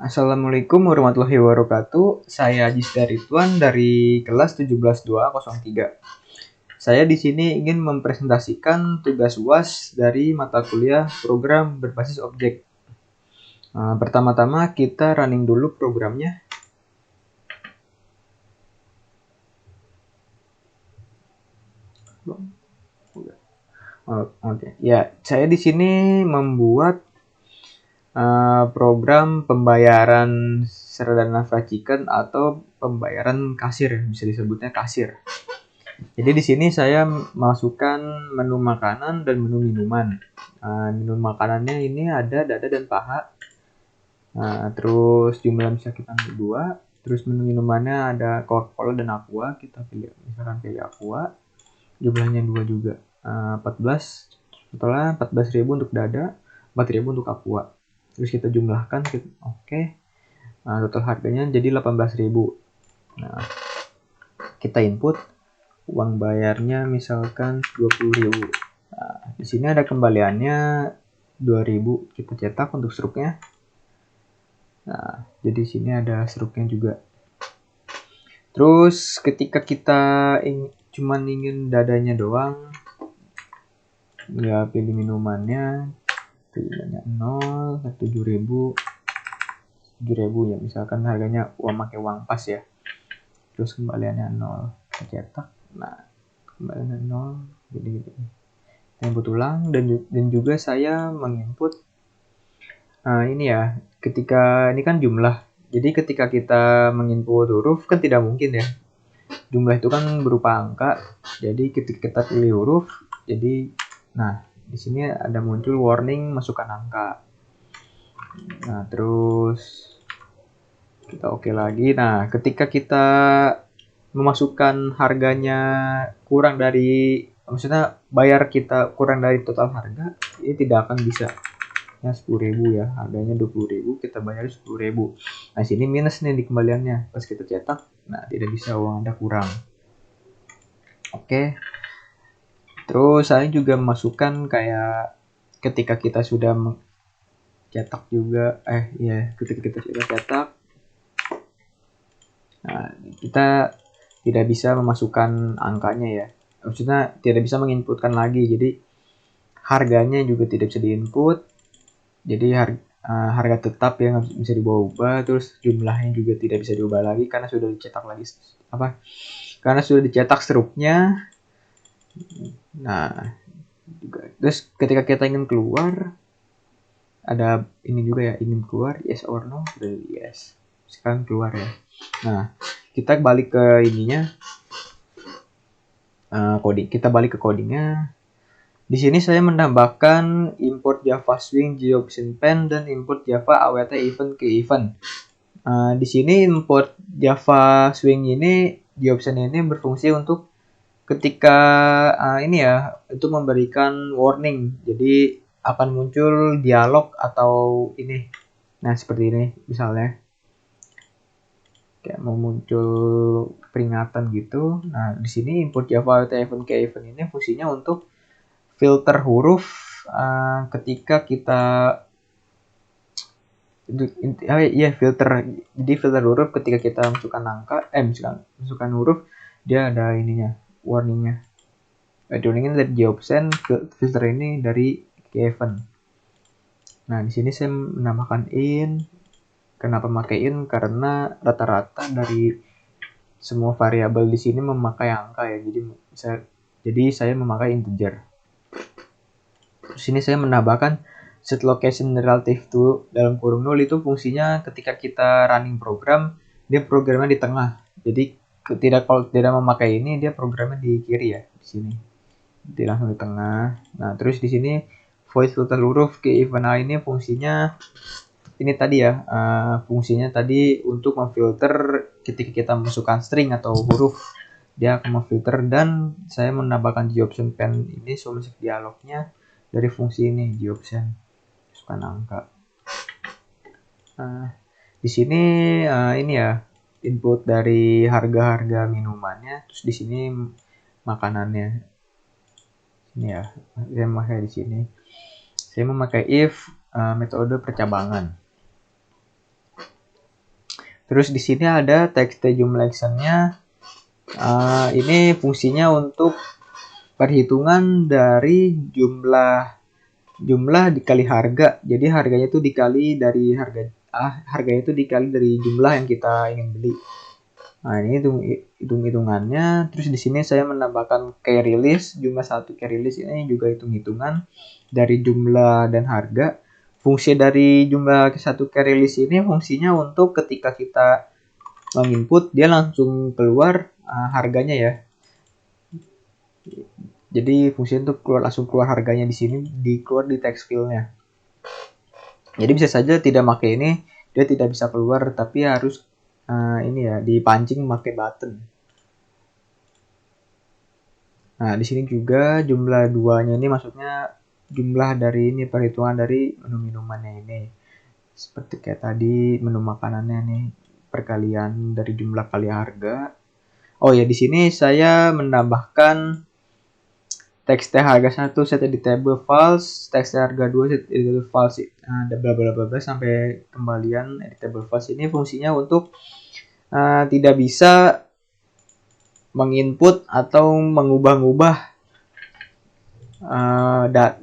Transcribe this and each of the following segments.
Assalamualaikum warahmatullahi wabarakatuh. Saya Ajis Ridwan dari kelas 17203. Saya di sini ingin mempresentasikan tugas UAS dari mata kuliah program berbasis objek. Pertama-tama kita running dulu programnya. Oke. Ya, saya di sini membuat program pembayaran serdana racikan atau pembayaran kasir, bisa disebutnya kasir. Jadi di sini saya masukkan menu makanan dan menu minuman. Menu makanannya ini ada dada dan paha. Terus jumlah bisa kita ambil 2. Terus menu minumannya ada Coca-Cola dan Aqua. Kita pilih Aqua. Jumlahnya 2 juga. 14. Setelah 14.000 untuk dada, 4.000 untuk Aqua. Terus kita jumlahkan, oke. Total harganya jadi 18.000. Nah, kita input uang bayarnya misalkan 20.000. Nah, di sini ada kembaliannya 2.000. Kita cetak untuk struknya. Nah, jadi di sini ada struknya juga. Terus ketika kita cuman ingin dadanya doang, ya pilih minumannya, pilihnya 0, 7.000 ya, misalkan harganya pakai uang pas ya. Terus kembaliannya 0, kita cetak. Nah, kembaliannya 0, jadi input ulang. Dan juga saya menginput ini ya, ketika ini kan jumlah, jadi ketika kita menginput huruf kan tidak mungkin ya, jumlah itu kan berupa angka. Jadi ketika kita pilih huruf, jadi nah di sini ada muncul warning masukkan angka. Nah, terus kita oke lagi. Nah, ketika kita memasukkan harganya kurang dari, maksudnya bayar kita kurang dari total harga, ini tidak akan bisa. 10.000 ya, harganya 20.000, kita bayar 10.000. Nah, sini minus nih di kembaliannya. Pas kita cetak, nah tidak bisa, uang Anda kurang. Oke. Terus saya juga memasukkan kayak ketika kita sudah cetak juga, ketika kita sudah cetak, nah, kita tidak bisa memasukkan angkanya ya. Maksudnya tidak bisa menginputkan lagi. Jadi harganya juga tidak bisa diinput. Jadi harga tetap yang bisa diubah-ubah. Terus jumlahnya juga tidak bisa diubah lagi karena sudah dicetak lagi karena sudah dicetak struknya. Nah, juga. Terus ketika kita ingin keluar, ada ini juga ya, ingin keluar yes or no, dari yes. Sekarang keluar ya. Nah, kita balik ke ininya, coding. Kita balik ke codingnya. Di sini saya menambahkan import Java Swing GOption Pen dan import Java AWT event ke event. Di sini import Java Swing ini, GOption ini berfungsi untuk ketika ini ya, untuk memberikan warning. Jadi akan muncul dialog atau ini. Nah, seperti ini misalnya. Kayak mau muncul peringatan gitu. Nah, di sini import Java AWT event ke event ini fungsinya untuk filter huruf ketika kita filter. Jadi filter huruf ketika kita masukkan angka, masukkan huruf, dia ada ininya, warningnya. Warningnya dari GOption, filter ini dari event. Nah, di sini saya menambahkan in. Kenapa pakai in? Karena rata-rata dari semua variabel di sini memakai angka ya. Jadi saya memakai integer. Di sini saya menambahkan set location relative to dalam kurung 0 itu fungsinya ketika kita running program, dia programnya di tengah. Jadi kalau tidak memakai ini, dia programnya di kiri ya, di sini. Jadi langsung di tengah. Nah, terus di sini voice filter huruf ke event A ini fungsinya ini tadi ya, fungsinya tadi untuk memfilter ketika kita masukkan string atau huruf, dia akan memfilter. Dan saya menambahkan GOption Pen ini solusi dialognya dari fungsi ini GOption, masukkan angka. Di sini ini ya, input dari harga-harga minumannya. Terus di sini makanannya. Ini ya, saya memakai di sini. Saya memakai if metode percabangan. Terus di sini ada text jumlah actionnya. Ini fungsinya untuk perhitungan dari jumlah dikali harga. Jadi harganya itu dikali dari harganya itu dikali dari jumlah yang kita ingin beli. Nah, ini hitung-hitungannya. Terus di sini saya menambahkan carry list, jumlah 1 carry list ini juga hitung-hitungan dari jumlah dan harga. Fungsi dari jumlah 1 carry list ini fungsinya untuk ketika kita menginput dia langsung keluar harganya ya. Jadi fungsinya untuk langsung keluar harganya di sini, keluar di text field-nya. Jadi bisa saja tidak pakai ini, dia tidak bisa keluar, tapi harus ini ya, dipancing pakai button. Nah, di sini juga jumlah 2-nya ini maksudnya jumlah dari ini, perhitungan dari menu minumannya ini. Seperti kayak tadi menu makanannya nih, perkalian dari jumlah kali harga. Oh ya, di sini saya menambahkan teks harga 1 set editable false, teks harga 2 set editable false, ada bla bla bla sampai kembalian editable false. Ini fungsinya untuk tidak bisa menginput atau mengubah-ubah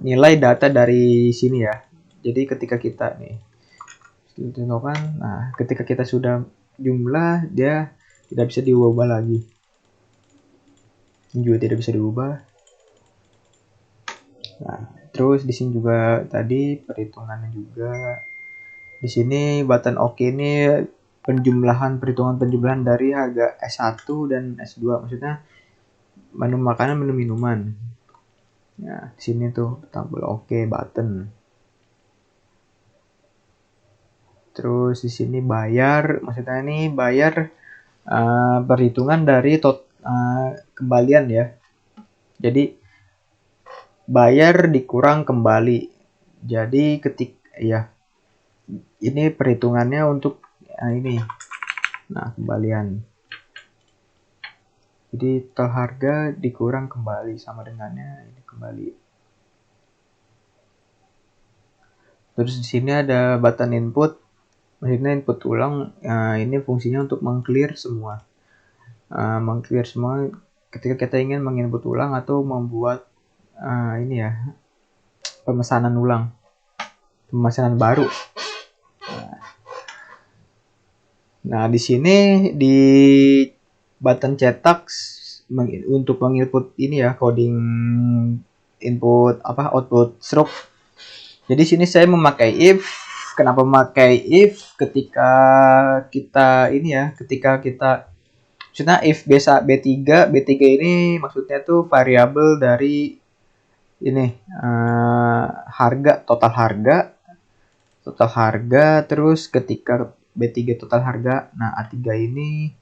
nilai data dari sini ya. Jadi ketika kita nih ketika kita sudah jumlah, dia tidak bisa diubah lagi. Ini juga tidak bisa diubah. Nah, terus di sini juga tadi perhitungannya juga. Di sini button OK ini perhitungan penjumlahan dari harga S1 dan S2, maksudnya menu makanan, menu minuman. Ya, di sini tuh tombol OK button. Terus di sini bayar, maksudnya ini bayar perhitungan dari kembalian ya. Jadi bayar dikurang kembali. Jadi ini perhitungannya untuk ini. Nah, kembalian. Jadi total harga dikurang kembali sama dengannya ini kembali. Terus di sini ada button input. Maksudnya input ulang. Ini fungsinya untuk meng-clear semua. Meng-clear semua ketika kita ingin menginput ulang atau membuat ini ya, pemesanan baru. Nah, di sini di button cetak untuk menginput ini ya, coding input output stroke. Jadi sini saya memakai if. Kenapa memakai if? Ketika kita maksudnya if B3 ini maksudnya tuh variabel dari ini total harga, terus ketika B3 total harga, nah A3 ini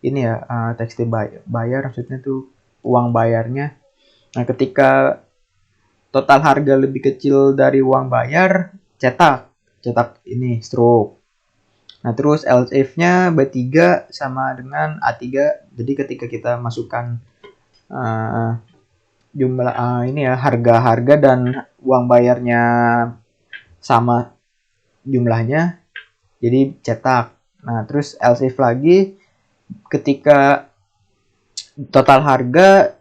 ya text bayar, maksudnya tuh uang bayarnya. Nah, ketika total harga lebih kecil dari uang bayar, cetak ini stroke. Nah, terus else if-nya B3 sama dengan A3. Jadi ketika kita masukkan jumlah ini ya, harga dan uang bayarnya sama jumlahnya, jadi cetak. Nah, terus else if lagi ketika total harga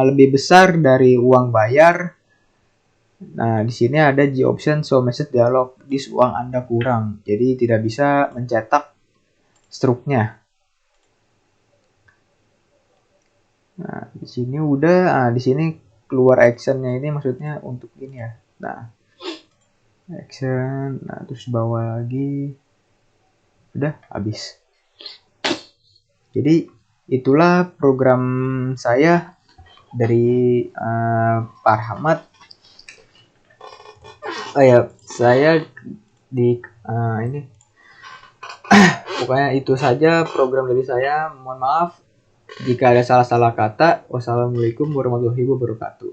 lebih besar dari uang bayar. Nah, di sini ada G option show message dialog, this uang Anda kurang. Jadi tidak bisa mencetak struknya. Nah, di sini di sini keluar actionnya ini maksudnya untuk ini ya. Nah, action, nah terus bawah lagi, udah habis. Jadi itulah program saya dari Pak Rahmat. Saya di ini pokoknya itu saja program dari saya. Mohon maaf jika ada salah-salah kata. Wassalamualaikum warahmatullahi wabarakatuh.